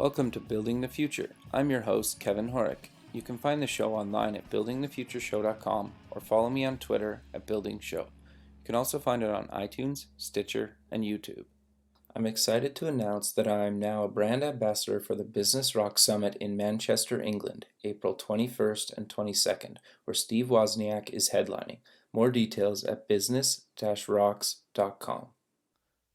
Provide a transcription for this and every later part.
Welcome to Building the Future. I'm your host, Kevin Horick. You can find the show online at buildingthefutureshow.com or follow me on Twitter at BuildingShow. You can also find it on iTunes, Stitcher, and YouTube. I'm excited to announce that I am now a brand ambassador for the Business Rock Summit in Manchester, England, April 21st and 22nd, where Steve Wozniak is headlining. More details at business-rocks.com.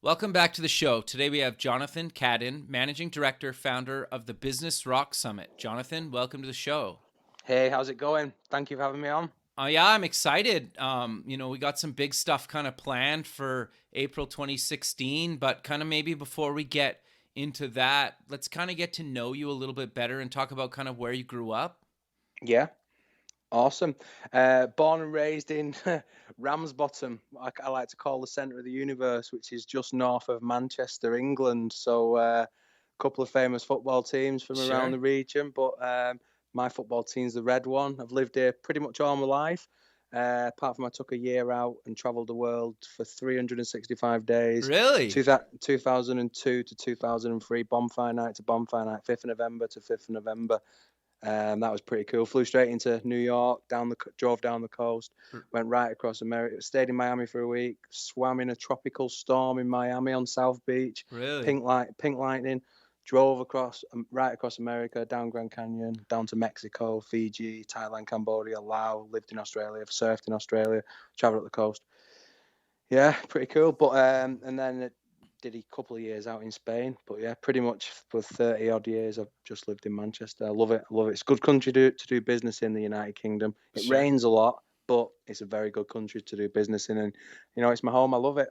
Welcome back to the show. Today we have Jonathon Cadden, Managing Director, Founder of the Business Rock Summit. Jonathon, welcome to the show. Hey, how's it going? Thank you for having me on. Yeah, I'm excited. We got some big stuff kind of planned for April 2016, but kind of maybe before we get into that, let's kind of get to know you a little bit better and talk about kind of where you grew up. Yeah, awesome. Born and raised in Ramsbottom, I like to call the centre of the universe, which is just north of Manchester, England. So a couple of famous football teams from around the region, but my football team's the red one. I've lived here pretty much all my life. Apart from I took a year out and travelled the world for 365 days. Really? 2002 to 2003, bonfire night to bonfire night, 5th of November to 5th of November. That was pretty cool. Flew straight into New York, drove down the coast, went right across America, stayed in Miami for a week, swam in a tropical storm in Miami on South Beach. Really? Pink lightning. Drove right across America, down Grand Canyon, down to Mexico, Fiji, Thailand, Cambodia, Laos. Lived in Australia, surfed in Australia, travelled up the coast. Yeah, pretty cool. But and then did a couple of years out in Spain. But yeah, pretty much for 30 odd years, I've just lived in Manchester. I love it. It's a good country to do business in, the United Kingdom. It rains a lot, but it's a very good country to do business in, and it's my home. I love it.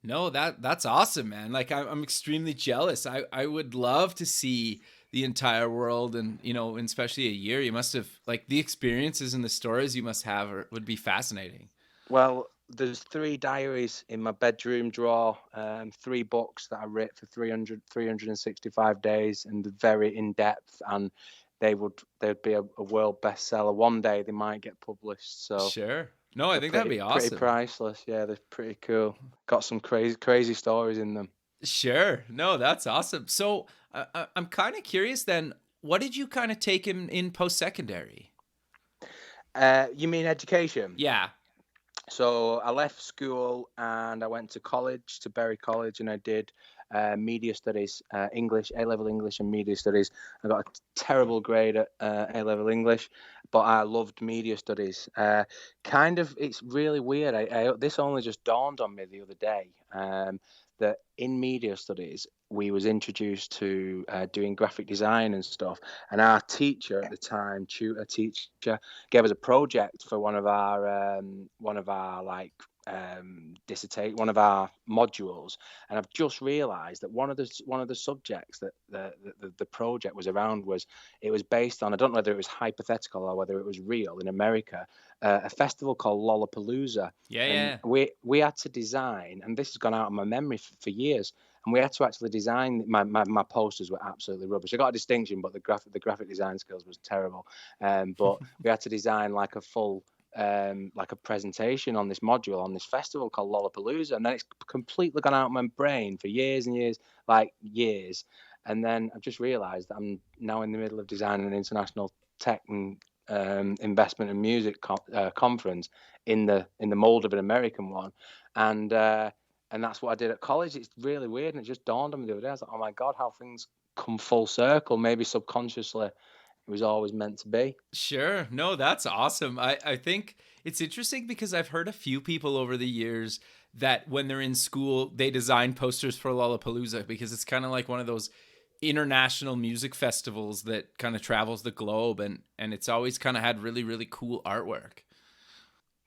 No, that's awesome, man. Like I'm extremely jealous. I would love to see the entire world, and especially a year. You must have, like, the experiences and the stories you must have would be fascinating. Well, there's 3 diaries in my bedroom drawer, 3 books that I wrote for 365 days, and very in depth, and they'd be a world bestseller. One day they might get published. So sure. No, I think that'd be awesome. Pretty priceless. Yeah, they're pretty cool. Got some crazy stories in them. Sure. No, that's awesome. So I'm kind of curious then, what did you kind of take in post-secondary? You mean education? Yeah. So I left school and I went to college, to Bury College, and I did media studies, English, A-level English and media studies. I got a terrible grade at A-level English, but I loved media studies. It's really weird. This only just dawned on me the other day, that in media studies, we was introduced to doing graphic design and stuff. And our teacher at the time, tutor teacher, gave us a project for one of our modules, and I've just realised that one of the subjects that the project was around was based on, I don't know whether it was hypothetical or whether it was real, in America, a festival called Lollapalooza. Yeah. We had to design, and this has gone out of my memory for years. And we had to actually design. My posters were absolutely rubbish. I got a distinction, but the graphic design skills was terrible. But we had to design like a full like a presentation on this module on this festival called Lollapalooza, and then it's completely gone out of my brain for years and years, and then I've just realized that I'm now in the middle of designing an international tech and investment and music conference in the mold of an American one, and that's what I did at college. It's really weird, and it just dawned on me the other day. I was like, oh my god, how things come full circle. Maybe subconsciously it was always meant to be. Sure. No, that's awesome. I think it's interesting because I've heard a few people over the years that when they're in school, they design posters for Lollapalooza because it's kind of like one of those international music festivals that kind of travels the globe, and it's always kind of had really, really cool artwork.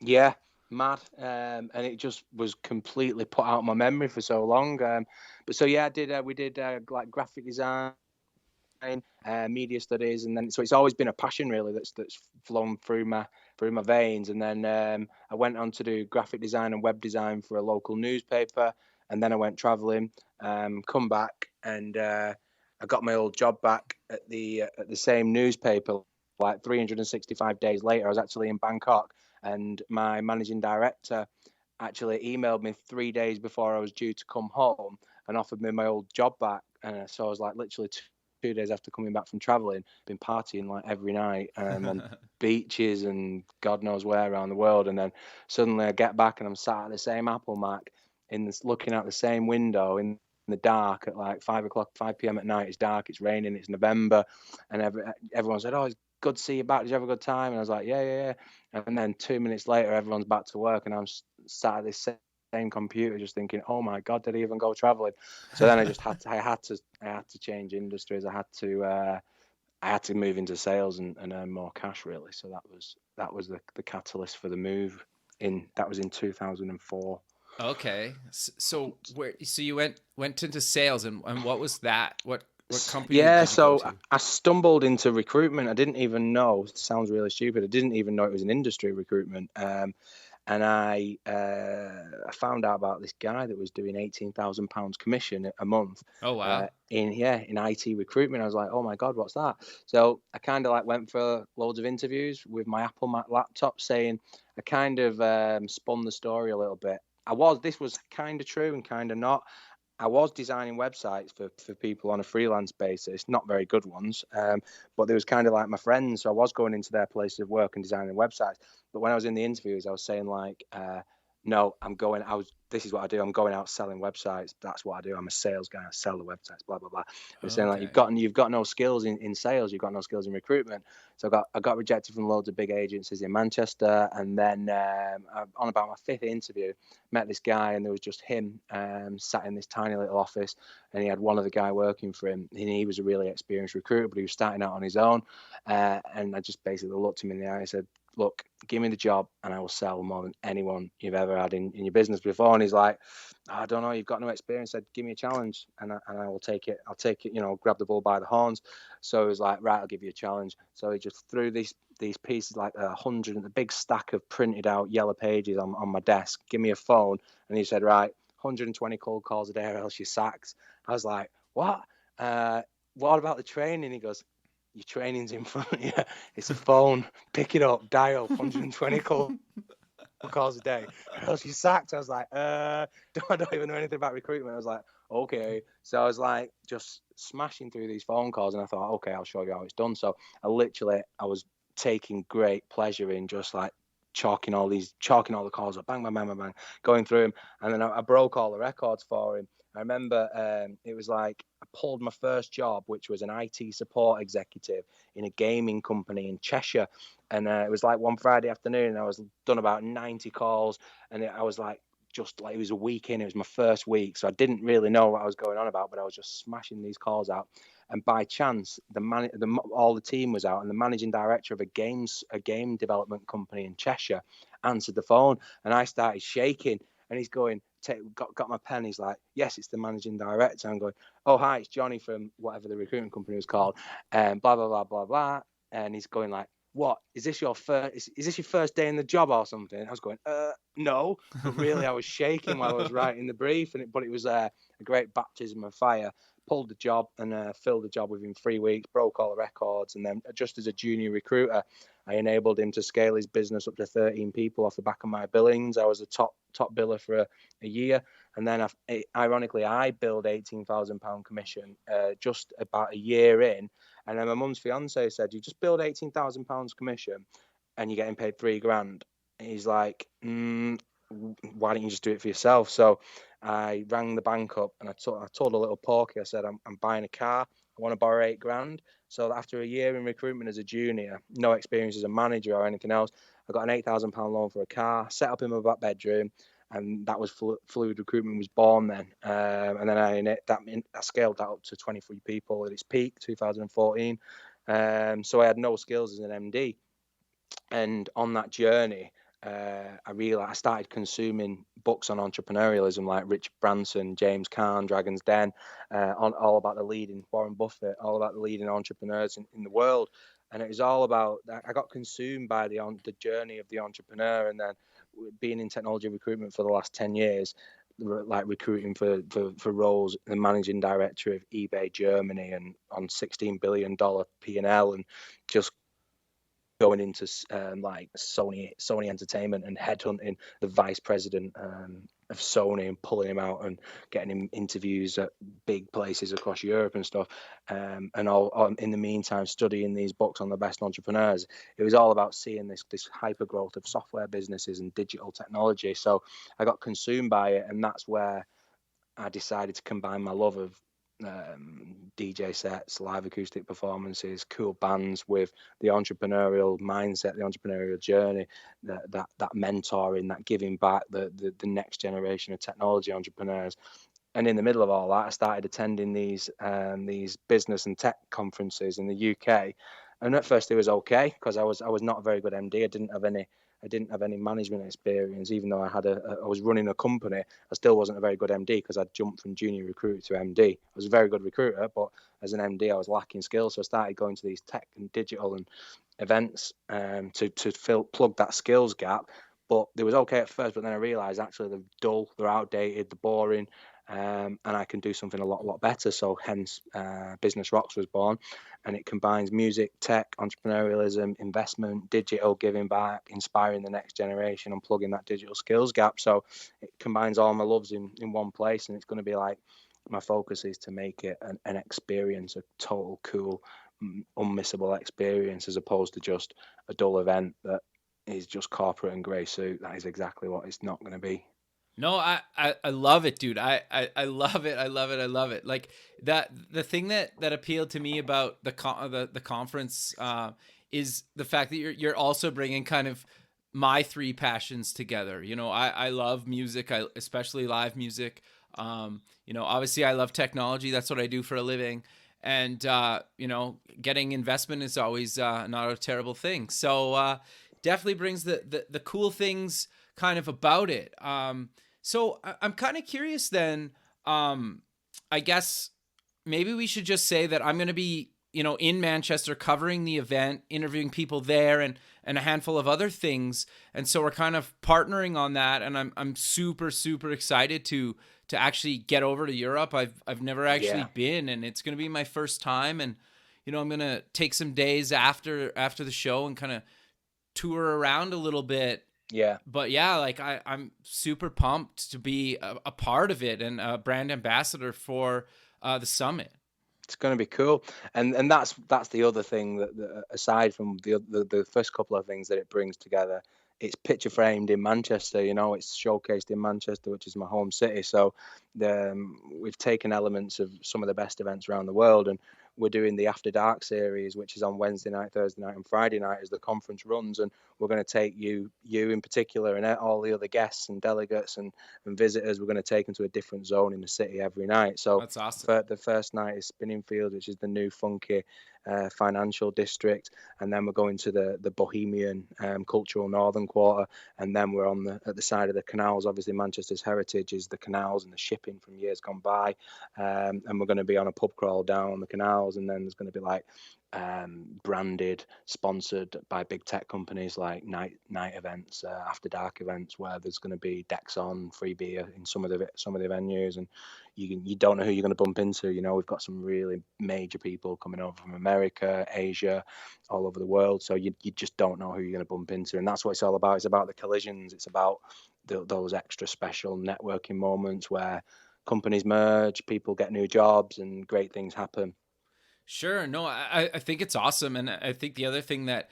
Yeah, mad. And it just was completely put out of my memory for so long. But so yeah, we did like graphic design, media studies, and then so it's always been a passion really that's flown through my veins. And then I went on to do graphic design and web design for a local newspaper, and then I went traveling, come back, and I got my old job back at the same newspaper. Like 365 days later, I was actually in Bangkok, and my managing director actually emailed me 3 days before I was due to come home and offered me my old job back. So I was like literally 2 days after coming back from traveling, been partying like every night on beaches and God knows where around the world. And then suddenly I get back and I'm sat at the same Apple Mac looking out the same window in the dark at like 5 p.m. at night. It's dark, it's raining, it's November, and everyone said, "Oh, it's good to see you back. Did you have a good time?" And I was like, yeah. And then 2 minutes later, everyone's back to work, and I'm sat at this same computer, just thinking, "Oh my God, did he even go traveling?" So then I just had to change industries. I had to move into sales and earn more cash, really. So that was the catalyst for the move. That was in 2004. Okay, so you went into sales, and what was that? What company Yeah, did you go so to? I stumbled into recruitment. I didn't even know. It sounds really stupid. I didn't even know it was an industry, recruitment. And I found out about this guy that was doing £18,000 commission a month. Oh wow! In IT recruitment. I was like, oh my God, what's that? So I kind of like went for loads of interviews with my Apple Mac laptop, saying I kind of spun the story a little bit. This was kind of true and kind of not. I was designing websites for people on a freelance basis, not very good ones, but they was kind of like my friends. So I was going into their places of work and designing websites. But when I was in the interviews, I was saying like, no, this is what I do. I'm going out selling websites. That's what I do. I'm a sales guy. I sell the websites, blah, blah, blah. They're saying like, you've got no skills in sales. You've got no skills in recruitment. So I got rejected from loads of big agencies in Manchester. And then on about my fifth interview, met this guy, and there was just him sat in this tiny little office, and he had one other guy working for him, and he was a really experienced recruiter, but he was starting out on his own. And I just basically looked him in the eye and said, look, give me the job and I will sell more than anyone you've ever had in your business before. And he's like, I don't know, you've got no experience. I said, give me a challenge and I will take it. I'll take it, grab the bull by the horns. So he was like, right, I'll give you a challenge. So he just threw these pieces, like 100, a big stack of printed out yellow pages on my desk. Give me a phone. And he said, right, 120 cold calls a day or else you're sacked. I was like, what? What about the training? He goes, your training's in front of you. It's a phone. Pick it up. Dial 120 calls a day. Or else you're sacked. I was like, I don't even know anything about recruitment. I was like, okay. So I was like just smashing through these phone calls, and I thought, okay, I'll show you how it's done. So I was taking great pleasure in just like chalking all the calls up, bang, bang, bang, bang, bang, going through them. And then I broke all the records for him. I remember it was like I pulled my first job, which was an IT support executive in a gaming company in Cheshire. And it was like one Friday afternoon, and I was done about 90 calls. And I was like, just like, it was a week in, it was my first week. So I didn't really know what I was going on about, but I was just smashing these calls out. And by chance, all the team was out, and the managing director of a game development company in Cheshire answered the phone, and I started shaking. And he's going, got my pen. He's like, yes, it's the managing director. I'm going, oh, hi, it's Johnny from whatever the recruitment company was called, and blah, blah, blah, blah, blah. And he's going like, what, is this your first day in the job or something? I was going, no, but really I was shaking while I was writing the brief, but it was a great baptism of fire. Pulled the job and filled the job within 3 weeks, broke all the records, and then just as a junior recruiter, I enabled him to scale his business up to 13 people off the back of my billings. I was a top biller for a year, and then ironically, I billed £18,000 commission just about a year in, and then my mum's fiance said, "You just billed £18,000 commission, and you're getting paid £3,000." And he's like, why don't you just do it for yourself? So I rang the bank up and I told a little porky, I said, I'm buying a car. I want to borrow £8,000. So after a year in recruitment as a junior, no experience as a manager or anything else, I got an £8,000 loan for a car, set up in my back bedroom, and that was Fluid Recruitment was born then. And then I scaled that up to 23 people at its peak, 2014. So I had no skills as an MD. And on that journey, I realized I started consuming books on entrepreneurialism like Richard Branson, James Caan, Dragon's Den, all about the leading Warren Buffett, all about the leading entrepreneurs in the world. And it was all about, I got consumed by the journey of the entrepreneur. And then being in technology recruitment for the last 10 years, like recruiting for roles, the managing director of eBay Germany and on $16 billion P&L, and just going into like Sony Entertainment and headhunting the vice president of Sony and pulling him out and getting him interviews at big places across Europe and stuff. And all in the meantime, studying these books on the best entrepreneurs. It was all about seeing this hyper growth of software businesses and digital technology. So I got consumed by it, and that's where I decided to combine my love of DJ sets, live acoustic performances, cool bands with the entrepreneurial mindset, the entrepreneurial journey, that mentoring, that giving back, the next generation of technology entrepreneurs. And in the middle of all that, I started attending these business and tech conferences in the UK. And at first it was okay because I was not a very good MD. I didn't have any management experience, even though I was running a company. I still wasn't a very good MD because I'd jumped from junior recruiter to MD. I was a very good recruiter, but as an MD, I was lacking skills. So I started going to these tech and digital and events to plug that skills gap. But they was okay at first, but then I realised actually they're dull, they're outdated, they're boring, and I can do something a lot better. So hence, Business Rocks was born, and it combines music, tech, entrepreneurialism, investment, digital, giving back, inspiring the next generation, and plugging that digital skills gap. So it combines all my loves in one place, and it's going to be like, my focus is to make it an experience, a total cool, unmissable experience, as opposed to just a dull event that is just corporate and grey suit. That is exactly what it's not going to be. No, I love it, dude. I love it. I love it. I love it. Like that, the thing that appealed to me about the conference is the fact that you're also bringing kind of my three passions together. You know, I love music, especially live music. You know, obviously I love technology. That's what I do for a living. And, you know, getting investment is always not a terrible thing. So definitely brings the cool things kind of about it. So I'm kind of curious then, I guess maybe we should just say that I'm going to be, you know, in Manchester covering the event, interviewing people there and a handful of other things. And so we're kind of partnering on that. And I'm super, super excited to actually get over to Europe. I've never actually been, and it's going to be my first time. And, you know, I'm going to take some days after the show and kind of tour around a little bit. Yeah. But yeah, like I'm super pumped to be a part of it and a brand ambassador for the summit. It's going to be cool, and that's the other thing that aside from the first couple of things that it brings together, it's picture framed in Manchester. You know, it's showcased in Manchester, which is my home city. So we've taken elements of some of the best events around the world, and we're doing the After Dark series, which is on Wednesday night, Thursday night, and Friday night as the conference runs. And we're going to take you in particular, and all the other guests and delegates and visitors. We're going to take them to a different zone in the city every night. So that's awesome. the first night is Spinningfield, which is the new funky financial district, and then we're going to the Bohemian cultural northern quarter, and then we're at the side of the canals. Obviously Manchester's heritage is the canals and the shipping from years gone by, and we're going to be on a pub crawl down the canals, and then there's going to be like branded, sponsored by big tech companies, like night events, after dark events, where there's going to be decks on, free beer in some of the venues, and you don't know who you're going to bump into. You know, we've got some really major people coming over from America, Asia, all over the world. So you just don't know who you're going to bump into, and that's what it's all about. It's about the collisions. It's about those extra special networking moments where companies merge, people get new jobs, and great things happen. Sure. No, I think it's awesome. And I think the other thing that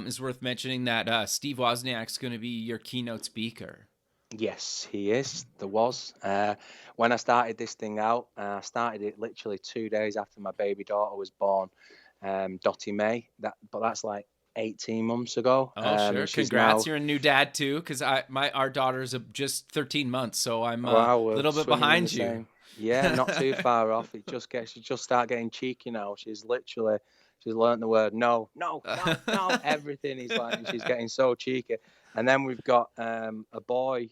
is worth mentioning that Steve Wozniak's going to be your keynote speaker. Yes, he is. There was. When I started this thing out, I started it literally 2 days after my baby daughter was born, Dottie May. But that's like 18 months ago. Oh, sure. She's Congrats. now, You're a new dad too. Cause our daughter's just 13 months. So I'm a wow, we're little bit swimming in the behind you. same. Yeah, not too far off. She just start getting cheeky now. She's learned the word no, everything. She's getting so cheeky. And then we've got a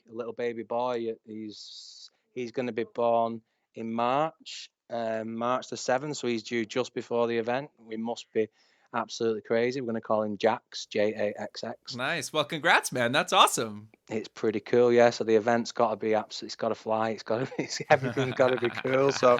little baby boy. He's going to be born in March, March the 7th. So he's due just before the event. We must be absolutely crazy. We're going to call him Jax, Jaxx. Nice. Well, congrats, man. That's awesome. It's pretty cool, yeah. So the event's got to be absolutely, it's got to fly. It's got to be, everything's got to be cool. So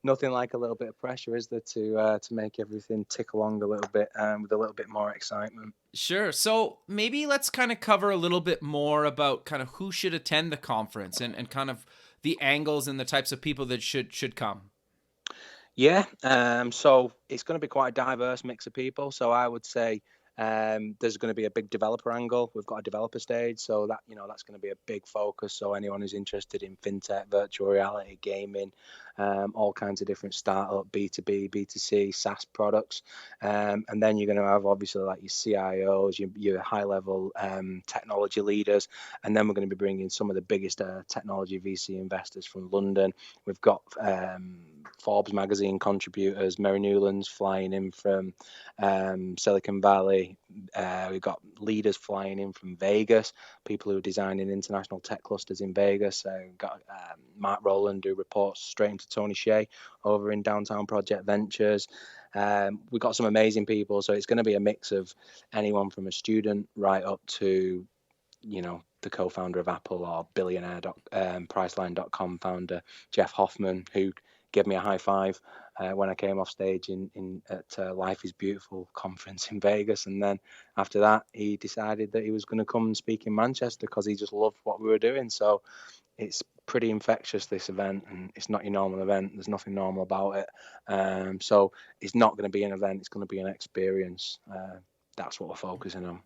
nothing like a little bit of pressure, is there, to make everything tick along a little bit with a little bit more excitement. Sure. So maybe let's kind of cover a little bit more about kind of who should attend the conference and kind of the angles and the types of people that should come. Yeah. So it's going to be quite a diverse mix of people. So I would say there's going to be a big developer angle. We've got a developer stage, so that that's going to be a big focus. So anyone who's interested in fintech, virtual reality, gaming, all kinds of different startup, B2B, B2C, SaaS products, and then you're going to have obviously like your CIOs, your high-level technology leaders, and then we're going to be bringing some of the biggest technology VC investors from London. We've got Forbes magazine contributors, Mary Newlands flying in from Silicon Valley. We've got leaders flying in from Vegas, people who are designing international tech clusters in Vegas. We've got Mark Rowland, who reports straight into Tony Hsieh over in Downtown Project Ventures. We've got some amazing people, so it's going to be a mix of anyone from a student right up to the co-founder of Apple or billionaire Priceline.com founder Jeff Hoffman, who gave me a high five when I came off stage at Life is Beautiful conference in Vegas. And then after that, he decided that he was going to come and speak in Manchester because he just loved what we were doing. So it's pretty infectious, this event, and it's not your normal event. There's nothing normal about it. So it's not going to be an event. It's going to be an experience. That's what we're focusing on.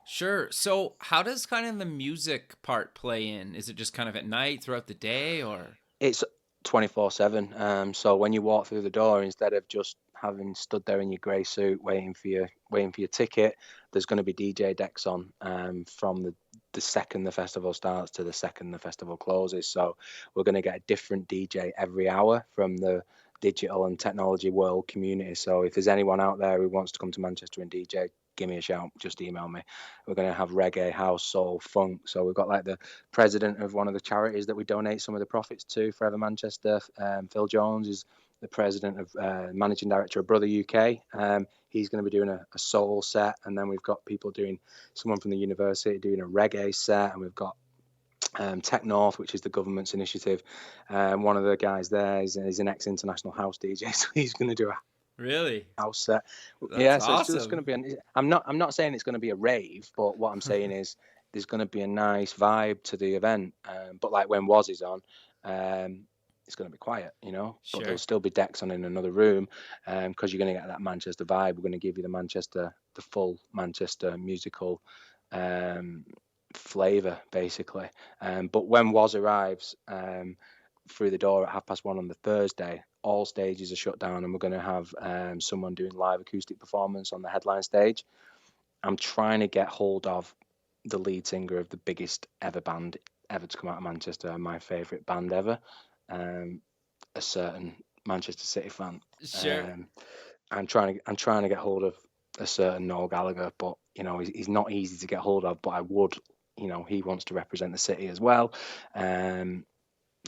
Sure. So how does kind of the music part play in? Is it just kind of at night, throughout the day, or? It's 24/7. So when you walk through the door, instead of just having stood there in your grey suit waiting for your ticket, there's going to be DJ decks on from the second the festival starts to the second the festival closes. So we're going to get a different DJ every hour from the digital and technology world community. So if there's anyone out there who wants to come to Manchester and DJ, give me a shout, just email me. We're going to have reggae, house, soul, funk. So we've got like the president of one of the charities that we donate some of the profits to, Forever Manchester. Phil Jones is the president of managing director of Brother UK. He's going to be doing a soul set, and then we've got people someone from the university doing a reggae set, and we've got Tech North, which is the government's initiative. One of the guys there is an ex-international house DJ, so he's going to do a Really? house set. That's so awesome. It's just going to be. I'm not saying it's going to be a rave, but what I'm saying is there's going to be a nice vibe to the event. But like when Woz is on, it's going to be quiet, Sure. But there'll still be decks on in another room, because you're going to get that Manchester vibe. We're going to give you the full Manchester musical flavour, basically. But when Woz arrives through the door at 1:30 on the Thursday, all stages are shut down, and we're going to have someone doing live acoustic performance on the headline stage. I'm trying to get hold of the lead singer of the biggest ever band ever to come out of Manchester, my favourite band ever, a certain Manchester City fan. Sure. I'm trying to get hold of a certain Noel Gallagher, but he's not easy to get hold of. But I would, he wants to represent the city as well.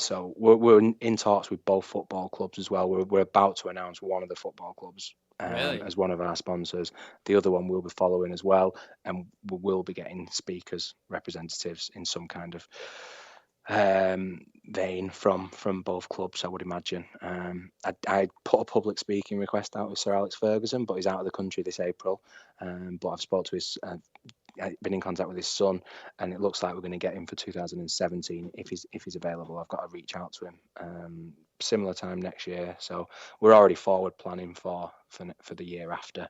So we're in talks with both football clubs as well. We're about to announce one of the football clubs as one of our sponsors. The other one will be following as well, and we will be getting speakers, representatives in some kind of vein from both clubs, I would imagine. I put a public speaking request out with Sir Alex Ferguson, but he's out of the country this April. But I've been in contact with his son, and it looks like we're going to get him for 2017 if he's available. I've got to reach out to him similar time next year. So we're already forward planning for the year after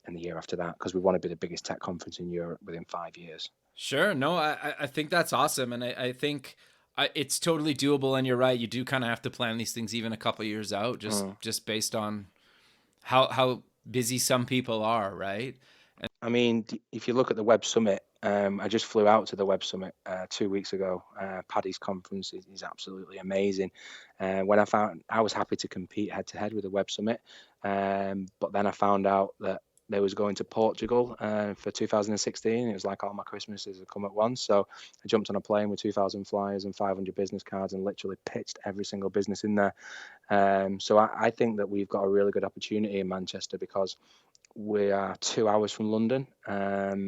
and the year after that, because we want to be the biggest tech conference in Europe within 5 years. Sure. No, I think that's awesome, and I think it's totally doable. And you're right, you do kind of have to plan these things even a couple of years out, just based on how busy some people are, right? I mean, if you look at the Web Summit, I just flew out to the Web Summit 2 weeks ago. Paddy's conference is absolutely amazing. When I was happy to compete head to head with the Web Summit, but then I found out that they was going to Portugal for 2016. It was like all my Christmases had come at once. So I jumped on a plane with 2,000 flyers and 500 business cards and literally pitched every single business in there. So I think that we've got a really good opportunity in Manchester, because we are 2 hours from London,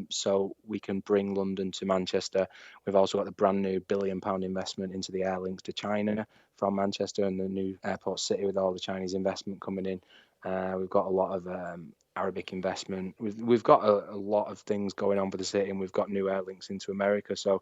so we can bring London to Manchester. We've also got the brand new £1 billion investment into the air links to China from Manchester, and the new airport city with all the Chinese investment coming in. We've got a lot of Arabic investment. We've got a lot of things going on for the city, and we've got new air links into America. So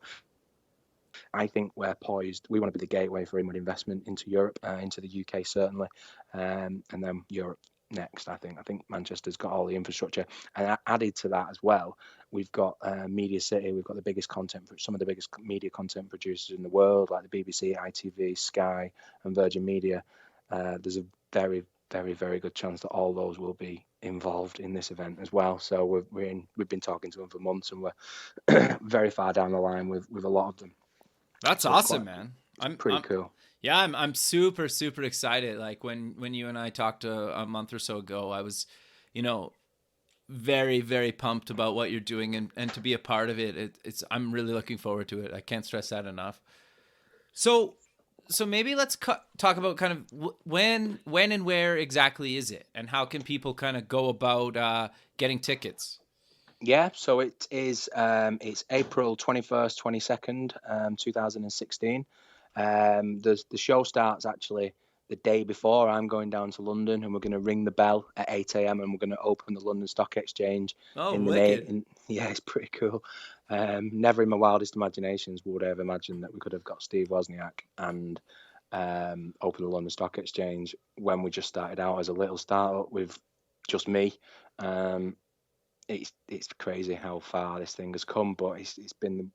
I think we're poised. We want to be the gateway for inward investment into Europe, into the UK certainly, and then Europe next. I think Manchester's got all the infrastructure, and added to that as well, we've got Media City. We've got the biggest some of the biggest media content producers in the world, like the BBC, ITV, Sky, and Virgin Media. There's a very, very, very good chance that all those will be involved in this event as well. So we've been talking to them for months, and we're very far down the line with a lot of them. That's awesome, man. I'm pretty cool. Yeah, I'm super, super excited. Like when you and I talked a month or so ago, I was, very, very pumped about what you're doing, and to be a part of it. I'm really looking forward to it. I can't stress that enough. So maybe let's talk about kind of when and where exactly is it, and how can people kind of go about getting tickets? Yeah, so it is. It's April 21st, 22nd, 2016. The show starts actually the day before. I'm going down to London, and we're going to ring the bell at 8 a.m. and we're going to open the London Stock Exchange. Oh, wicked! Yeah, it's pretty cool. Never in my wildest imaginations would I have imagined that we could have got Steve Wozniak and open the London Stock Exchange when we just started out as a little startup with just me. It's crazy how far this thing has come, but it's been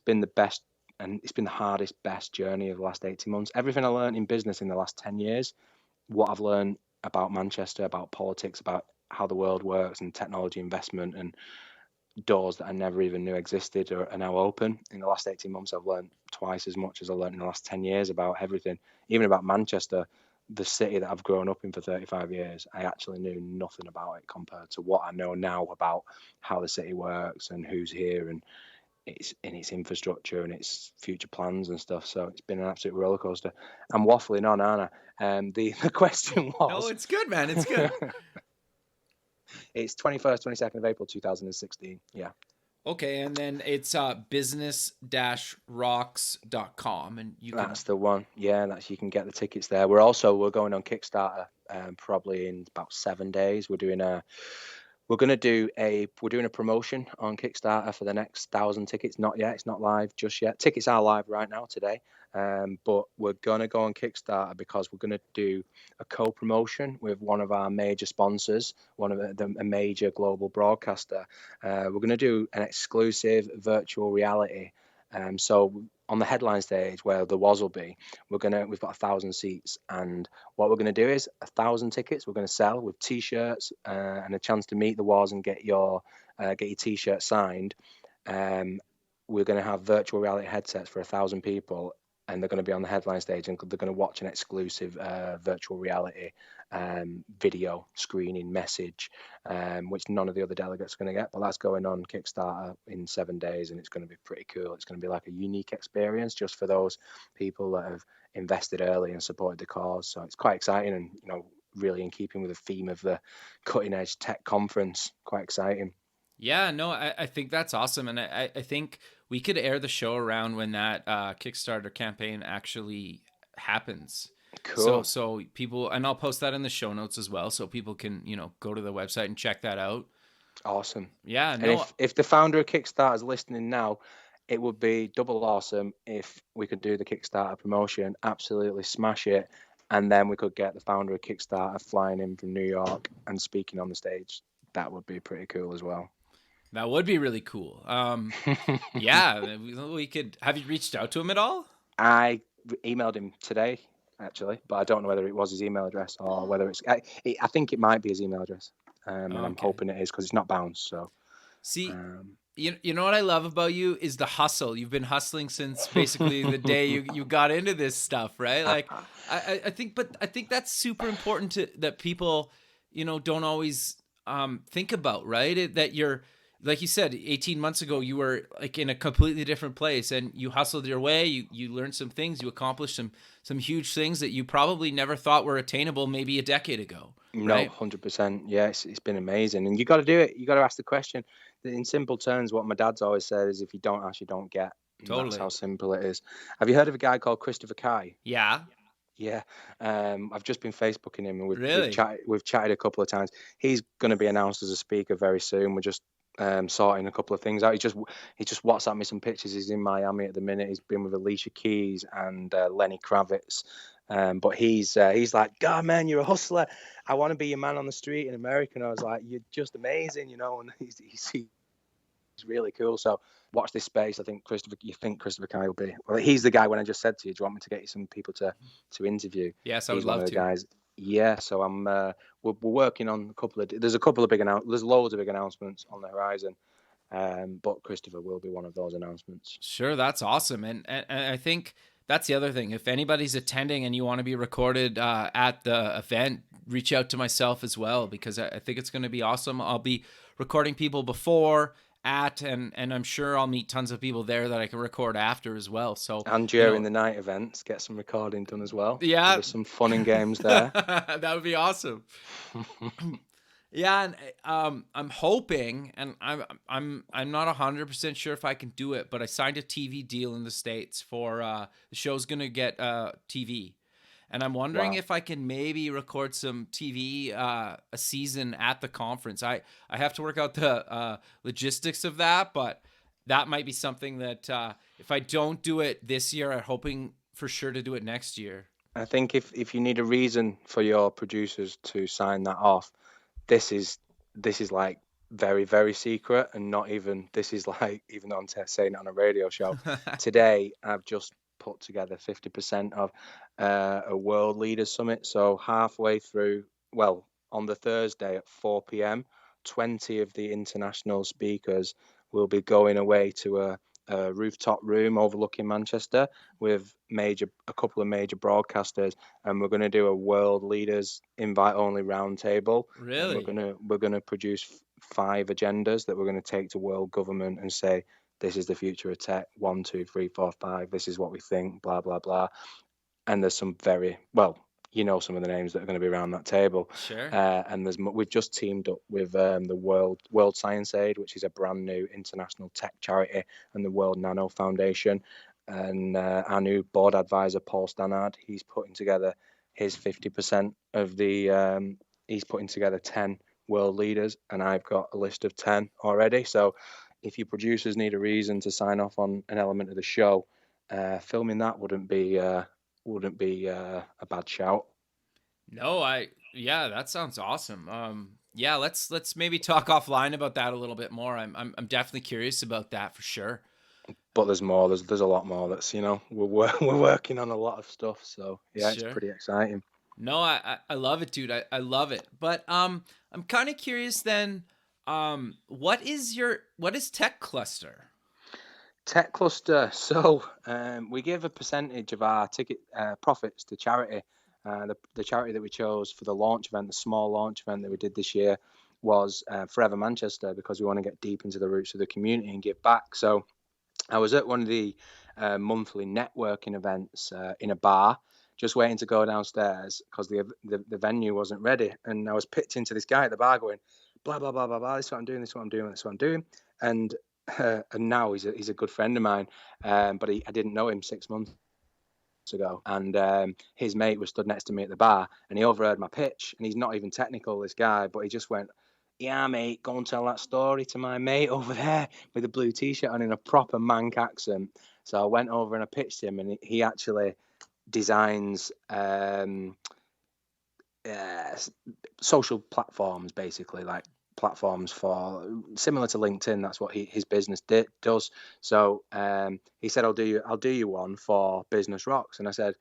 the best, and it's been the hardest, best journey of the last 18 months. Everything I learned in business in the last 10 years, what I've learned about Manchester, about politics, about how the world works, and technology investment, and doors that I never even knew existed are now open. In the last 18 months, I've learned twice as much as I learned in the last 10 years about everything, even about Manchester. The city that I've grown up in for 35 years, I actually knew nothing about it compared to what I know now about how the city works and who's here and its infrastructure and its future plans and stuff. So it's been an absolute roller coaster. I'm waffling on, aren't I? The question was... No, it's good, man. It's good. It's 21st, 22nd of April, 2016. Yeah. Okay, and then it's business-rocks.com, and that's the one. Yeah, you can get the tickets there. We're going on Kickstarter probably in about 7 days. We're doing a promotion on Kickstarter for the next 1,000 tickets. Not yet, it's not live just yet. Tickets are live right now today. But we're gonna go on Kickstarter because we're gonna do a co-promotion with one of our major sponsors, a major global broadcaster. We're gonna do an exclusive virtual reality. So on the headline stage where the Woz will be, we've got 1,000 seats, and what we're gonna do is 1,000 tickets we're gonna sell with T-shirts and a chance to meet the Woz and get your T-shirt signed. We're gonna have virtual reality headsets for 1,000 people, and they're going to be on the headline stage, and they're going to watch an exclusive virtual reality video screening message, which none of the other delegates are going to get. But that's going on Kickstarter in 7 days, and it's going to be pretty cool. It's going to be like a unique experience just for those people that have invested early and supported the cause. So it's quite exciting, and really in keeping with the theme of the cutting edge tech conference. Quite exciting. Yeah, no, I think that's awesome. And I think we could air the show around when that Kickstarter campaign actually happens. Cool. So people, and I'll post that in the show notes as well, so people can, go to the website and check that out. Awesome. Yeah. No. And if the founder of Kickstarter is listening now, it would be double awesome if we could do the Kickstarter promotion, absolutely smash it. And then we could get the founder of Kickstarter flying in from New York and speaking on the stage. That would be pretty cool as well. That would be really cool. Yeah, we could. Have you reached out to him at all? I emailed him today, actually, but I don't know whether it was his email address or whether it's. I think it might be his email address, and I'm hoping it is because it's not bounced. So, see, you know what I love about you is the hustle. You've been hustling since basically the day you got into this stuff, right? Like, I think that's super important that people, don't always think about, right? That you're like you said, 18 months ago, you were like in a completely different place, and you hustled your way. You learned some things. You accomplished some huge things that you probably never thought were attainable maybe a decade ago. No, Right? 100%. Yeah, it's been amazing. And you got to do it. You got to ask the question. In simple terms, what my dad's always said is if you don't ask, you don't get. And that's Totally. how simple it is. Have you heard of a guy called Christopher Kai? Yeah. Yeah. I've just been Facebooking him, and Really? we've chatted a couple of times. He's going to be announced as a speaker very soon. We're just sorting a couple of things out. He just WhatsApped me some pictures. He's in Miami at the minute. He's been with Alicia Keys and Lenny Kravitz. But he's like, God, man, you're a hustler. I want to be your man on the street in America. And I was like, you're just amazing, you know. And he's really cool. So watch this space. I think Christopher Kai will be. Well, he's the guy. When I just said to you, do you want me to get you some people to interview? Yes, I He's would love one of the to. guys. Yeah. So I'm. We're working on a couple of. There's a couple of big There's loads of big announcements on the horizon. But Christopher will be one of those announcements. Sure, that's awesome, and I think that's the other thing. If anybody's attending and you want to be recorded at the event, reach out to myself as well, because I think it's going to be awesome. I'll be recording people before, at, and I'm sure I'll meet tons of people there that I can record after as well. So And during the night events, get some recording done as well. Yeah, there's some fun and games there. That would be awesome. Yeah, and I'm hoping, and I'm not 100% sure if I can do it, but I signed a TV deal in the States for the show's gonna get TV, and I'm wondering Wow. if I can maybe record some TV a season at the conference. I have to work out the logistics of that, but that might be something that if I don't do it this year, I'm hoping for sure to do it next year. I think if you need a reason for your producers to sign that off, this is like very, very secret, and not even, this is like, even though I'm saying it on a radio show, today I've just put together 50% of a World Leaders Summit. So halfway through, well, on the Thursday at 4 p.m, 20 of the international speakers will be going away to a rooftop room overlooking Manchester with a couple of major broadcasters, and we're going to do a world leaders invite only roundtable. Really? And we're going to produce 5 agendas that we're going to take to world government and say, this is the future of tech. 1, 2, 3, 4, 5. This is what we think. Blah blah blah. And there's some very some of the names that are going to be around that table. Sure. And we've just teamed up with the World Science Aid, which is a brand new international tech charity, and the World Nano Foundation. And our new board advisor, Paul Stannard, he's putting together his 50% of the. He's putting together 10 world leaders, and I've got a list of 10 already. So, if your producers need a reason to sign off on an element of the show, filming that wouldn't be a bad shout. No, yeah, that sounds awesome. Yeah, let's maybe talk offline about that a little bit more. I'm definitely curious about that for sure. But there's more. There's a lot more. That's we're working on a lot of stuff. So yeah, Sure. It's pretty exciting. No, I love it, dude. I love it. But I'm kind of curious then. What is Tech Cluster? Tech Cluster. So we give a percentage of our ticket profits to charity. The charity that we chose for the launch event, the small launch event that we did this year, was Forever Manchester, because we want to get deep into the roots of the community and give back. So I was at one of the monthly networking events in a bar, just waiting to go downstairs because the venue wasn't ready. And I was pitching to this guy at the bar going, blah, blah, blah, blah, blah, this is what I'm doing, this is what I'm doing, this is what I'm doing. And now he's a good friend of mine, but I didn't know him 6 months ago. And his mate was stood next to me at the bar, and he overheard my pitch. And he's not even technical, this guy, but he just went, yeah, mate, go and tell that story to my mate over there with a blue t-shirt on in a proper Manc accent. So I went over and I pitched him, and he actually designs social platforms, basically, like platforms for similar to LinkedIn. That's what his business does. So he said, I'll do you one for Business Rocks. And I said,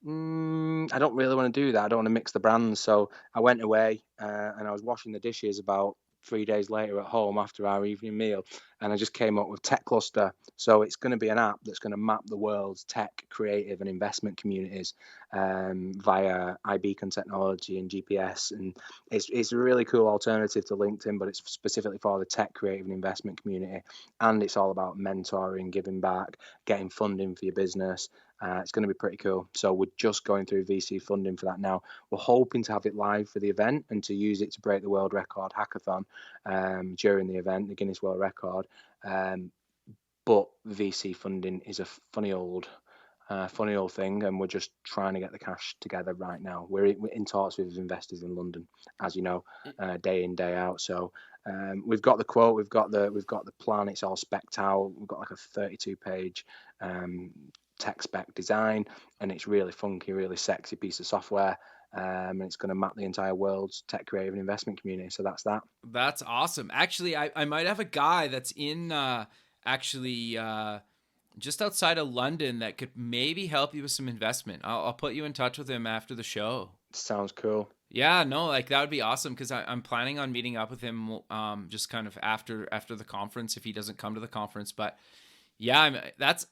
I don't really want to do that. I don't want to mix the brands. So I went away and I was washing the dishes about 3 days later at home after our evening meal, and I just came up with Tech Cluster. So it's going to be an app that's going to map the world's tech, creative, and investment communities via iBeacon technology and GPS. And it's a really cool alternative to LinkedIn, but it's specifically for the tech, creative, and investment community. And it's all about mentoring, giving back, getting funding for your business. It's going to be pretty cool. So we're just going through VC funding for that now. We're hoping to have it live for the event and to use it to break the world record hackathon during the event, the Guinness World Record. But VC funding is a funny old thing, and we're just trying to get the cash together right now. We're in talks with investors in London, as you know, day in, day out. So we've got the quote, we've got the plan. It's all specced out. We've got like a 32-page tech spec design, and it's really funky, really sexy piece of software. And it's going to map the entire world's tech, creative, and investment community. So that's that. That's awesome. Actually, I might have a guy that's in just outside of London that could maybe help you with some investment. I'll put you in touch with him after the show. Sounds cool. Yeah, no, like that would be awesome, because I'm planning on meeting up with him just kind of after the conference if he doesn't come to the conference. But yeah, that's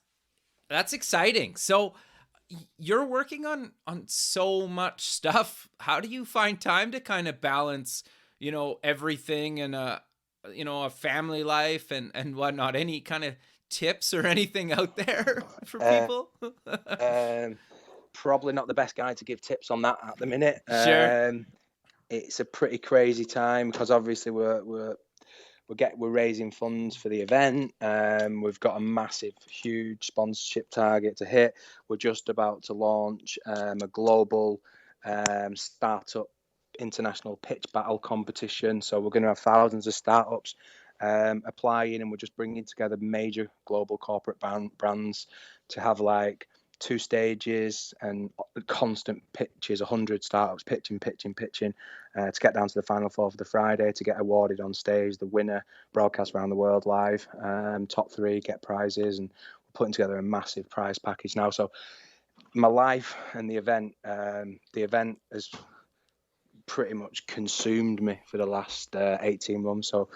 exciting. So you're working on so much stuff. How do you find time to kind of balance, everything and a family life and whatnot? Any kind of tips or anything out there for people? Probably not the best guy to give tips on that at the minute. Sure. It's a pretty crazy time because obviously we're raising funds for the event. We've got a massive, huge sponsorship target to hit. We're just about to launch a global startup international pitch battle competition. So we're going to have thousands of startups applying, and we're just bringing together major global corporate brands to have like 2 stages and constant pitches, 100 startups pitching to get down to the final 4 for the Friday to get awarded on stage. The winner broadcast around the world live. Top 3 get prizes, and we're putting together a massive prize package now. So my life and the event has pretty much consumed me for the last 18 months. So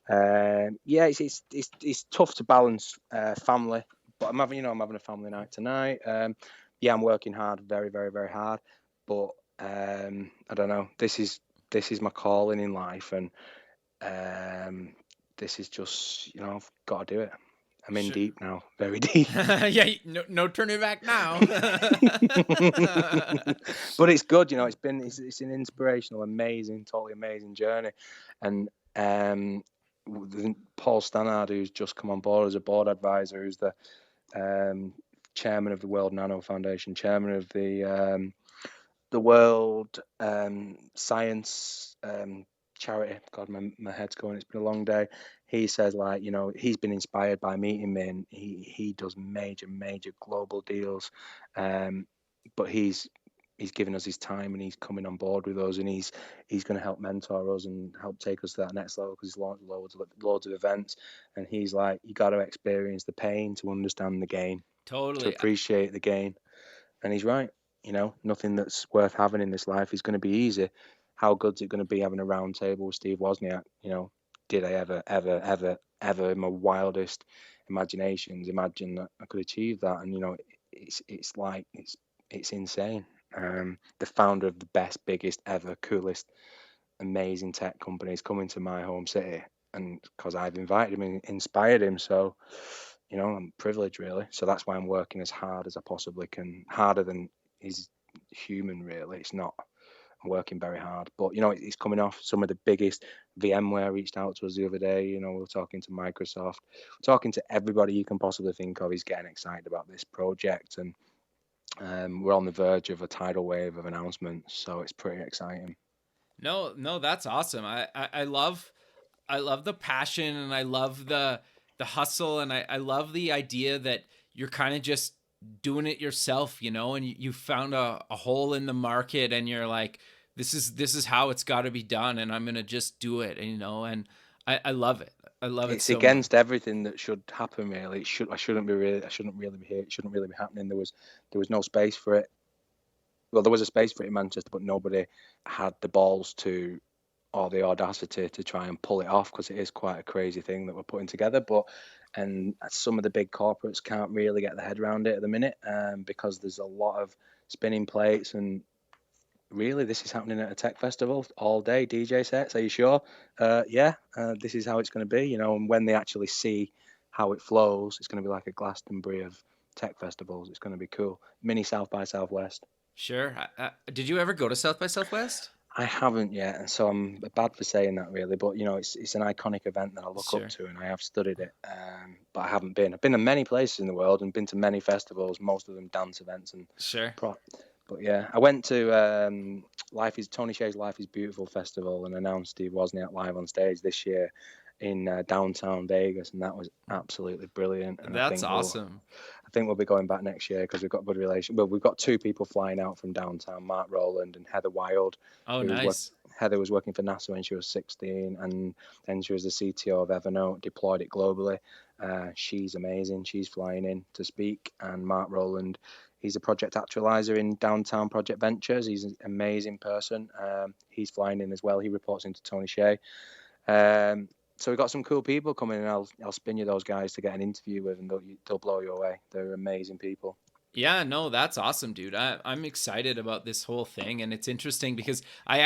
it's tough to balance family. But I'm having a family night tonight. I'm working hard, very, very, very hard. But I don't know. This is my calling in life, and this is just I've got to do it. I'm in deep now, very deep. Yeah, no turning back now. But it's good, it's an inspirational, amazing, totally amazing journey, and Paul Stannard, who's just come on board as a board advisor, who's the chairman of the World Nano Foundation, chairman of the World Science charity. God, my head's going. It's been a long day. He says, he's been inspired by meeting me, and he does major global deals. But he's given us his time, and he's coming on board with us, and he's going to help mentor us and help take us to that next level, because he's launched loads of events, and he's like, you got to experience the pain to understand the gain. Totally. To appreciate the gain. And he's right. Nothing that's worth having in this life is going to be easy. How good's it going to be having a round table with Steve Wozniak? Did I ever in my wildest imaginations imagine that I could achieve that? And it's insane. The founder of the best, biggest ever, coolest, amazing tech company is coming to my home city, and because I've invited him and inspired him. So I'm privileged, really. So that's why I'm working as hard as I possibly can, harder than is human, really. It's not. I'm working very hard, but it's coming off. Some of the biggest. VMware reached out to us the other day. We're talking to Microsoft, we're talking to everybody you can possibly think of. He's getting excited about this project, and we're on the verge of a tidal wave of announcements. So it's pretty exciting. No, that's awesome. I love the passion, and I love the hustle, and I love the idea that you're kind of just doing it yourself, and you found a hole in the market, and you're like, this is how it's got to be done, and I'm gonna just do it, and I love it. I love it. It's against everything that should happen, really. I shouldn't really be here. It shouldn't really be happening. There was no space for it. Well, there was a space for it in Manchester, but nobody had the balls to or the audacity to try and pull it off, because it is quite a crazy thing that we're putting together. And some of the big corporates can't really get their head around it at the minute, because there's a lot of spinning plates, and really this is happening at a tech festival all day, DJ sets. Are you sure? Yeah, this is how it's going to be, and when they actually see how it flows, it's going to be like a Glastonbury of tech festivals. It's going to be cool. Mini South by Southwest. Sure. Did you ever go to South by Southwest? I haven't yet, and so I'm bad for saying that, really. But it's an iconic event that I look Sure. up to, and I have studied it. But I haven't been. I've been to many places in the world and been to many festivals, most of them dance events and Sure. But yeah, I went to Tony Hsieh's Life is Beautiful festival and announced Steve Wozniak live on stage this year in downtown Vegas, and that was absolutely brilliant. And That's awesome. I think we'll be going back next year because we've got good relation. Well, we've got two people flying out from downtown, Mark Rowland and Heather Wild. Oh, nice. Heather was working for NASA when she was 16, and then she was the CTO of Evernote, deployed it globally. She's amazing. She's flying in to speak. And Mark Rowland, he's a project actualizer in Downtown Project Ventures. He's an amazing person. He's flying in as well. He reports into Tony Hsieh. So we've got some cool people coming, and I'll spin you those guys to get an interview with, and they'll blow you away. They're amazing people. Yeah, no, that's awesome, dude. I'm excited about this whole thing, and it's interesting because I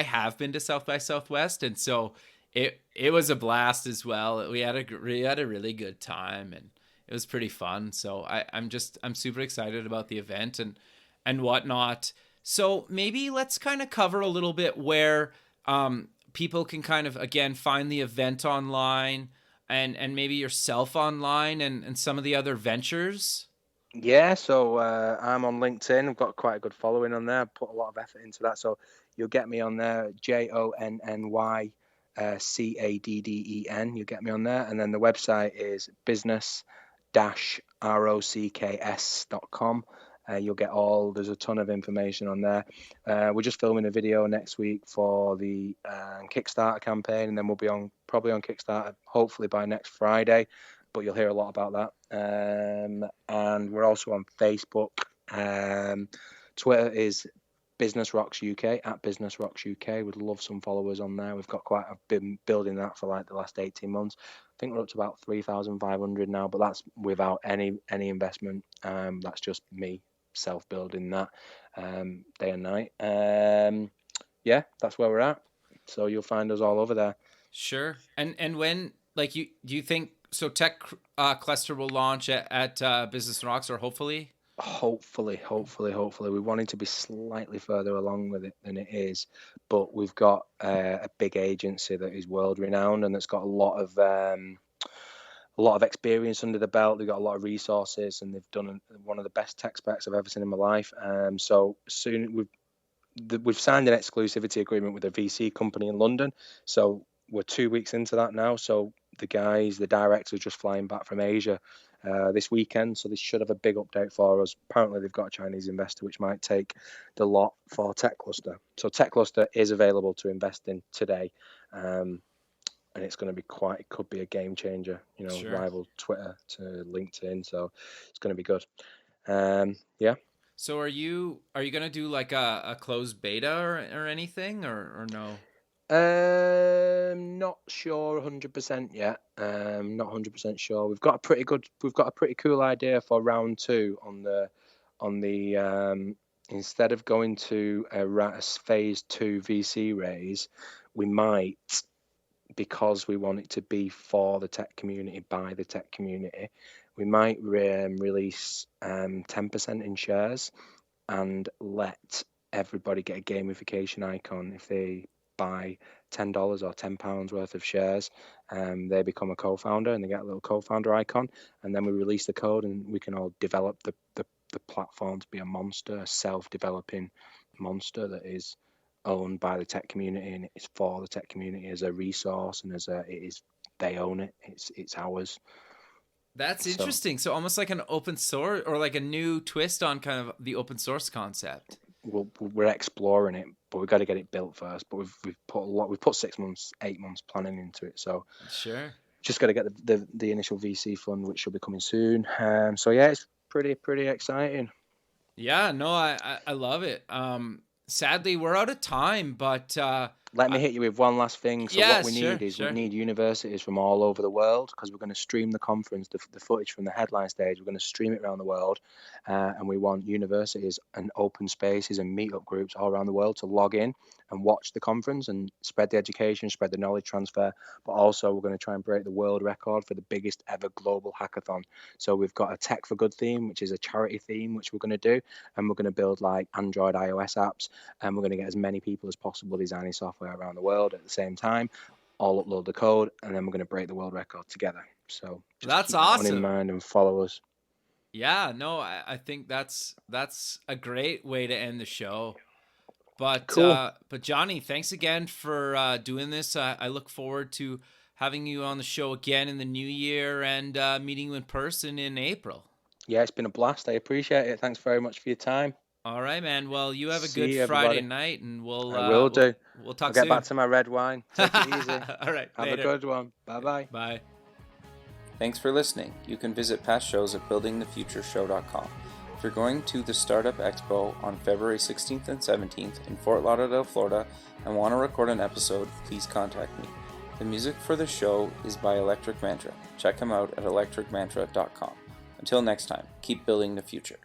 have been to South by Southwest, and so it was a blast as well. We had a really good time, and it was pretty fun. So I'm super excited about the event and whatnot. So maybe let's kind of cover a little bit where people can kind of, again, find the event online and maybe yourself online and some of the other ventures. Yeah, so I'm on LinkedIn. I've got quite a good following on there. I put a lot of effort into that. So you'll get me on there, JONNY CADDEN. You'll get me on there. And then the website is business-rocks.com. You'll get there's a ton of information on there. We're just filming a video next week for the Kickstarter campaign, and then we'll be probably on Kickstarter hopefully by next Friday, but you'll hear a lot about that. And we're also on Facebook. Twitter is Business Rocks UK, at Business Rocks UK. We'd love some followers on there. I've been building that for like the last 18 months. I think we're up to about 3,500 now, but that's without any investment. That's just me self-building that day and night. Yeah, that's where we're at. So you'll find us all over there. Sure. And when, like, do you think so? Tech Cluster will launch at Business Rocks, or hopefully. Hopefully. We wanted to be slightly further along with it than it is, but we've got a big agency that is world renowned and that's got a lot of experience under the belt. They've got a lot of resources, and they've done one of the best tech specs I've ever seen in my life. So soon we've signed an exclusivity agreement with a VC company in London. So we're 2 weeks into that now. So the directors, are just flying back from Asia this weekend, so they should have a big update for us. Apparently they've got a Chinese investor which might take the lot for techcluster. So techcluster is available to invest in today, and it's going to be it could be a game changer, Sure. Rival Twitter to LinkedIn, so it's going to be good. Yeah. So are you going to do like a closed beta or anything, or no? Not sure 100% yet. Not 100% sure. We've got a pretty cool idea for round 2 on the instead of going to a phase 2 VC raise, we might, because we want it to be for the tech community by the tech community, we might release 10% in shares and let everybody get a gamification icon if they buy $10 or £10 worth of shares. They become a co-founder and they get a little co-founder icon, and then we release the code and we can all develop the platform to be a monster, a self-developing monster that is owned by the tech community, and it's for the tech community as a resource, and they own it. It's ours. That's interesting. So almost like an open source, or like a new twist on kind of the open source concept. We're exploring it, but we've got to get it built first. But we've put 6 months, 8 months planning into it. So sure, just got to get the initial VC fund, which should be coming soon. So yeah, it's pretty exciting. Yeah, no, I love it. Sadly, we're out of time, but Let me hit you with one last thing. So Yeah, what we need is sure. we need universities from all over the world, because we're going to stream the conference, the footage from the headline stage. We're going to stream it around the world, and we want universities and open spaces and meetup groups all around the world to log in and watch the conference and spread the education, spread the knowledge transfer. But also we're going to try and break the world record for the biggest ever global hackathon. So we've got a Tech for Good theme, which is a charity theme, which we're going to do, and we're going to build like Android, iOS apps, and we're going to get as many people as possible designing software around the world at the same time, all upload the code, and then we're going to break the world record together. So just That's keep that one awesome. in mind and follow us. Yeah, no, I think that's a great way to end the show. But Cool. But Johnny, thanks again for doing this. I look forward to having you on the show again in the new year and meeting you in person in April. Yeah, it's been a blast. I appreciate it. Thanks very much for your time. All right, man. Well, you have a See good you, Friday everybody. night, and I will do. We'll talk I'll get soon. back to my red wine. Take it easy. All right, Have later. a good one. Bye-bye. Bye. Thanks for listening. You can visit past shows at buildingthefutureshow.com. If you're going to the Startup Expo on February 16th and 17th in Fort Lauderdale, Florida, and want to record an episode, please contact me. The music for the show is by Electric Mantra. Check him out at electricmantra.com. Until next time, keep building the future.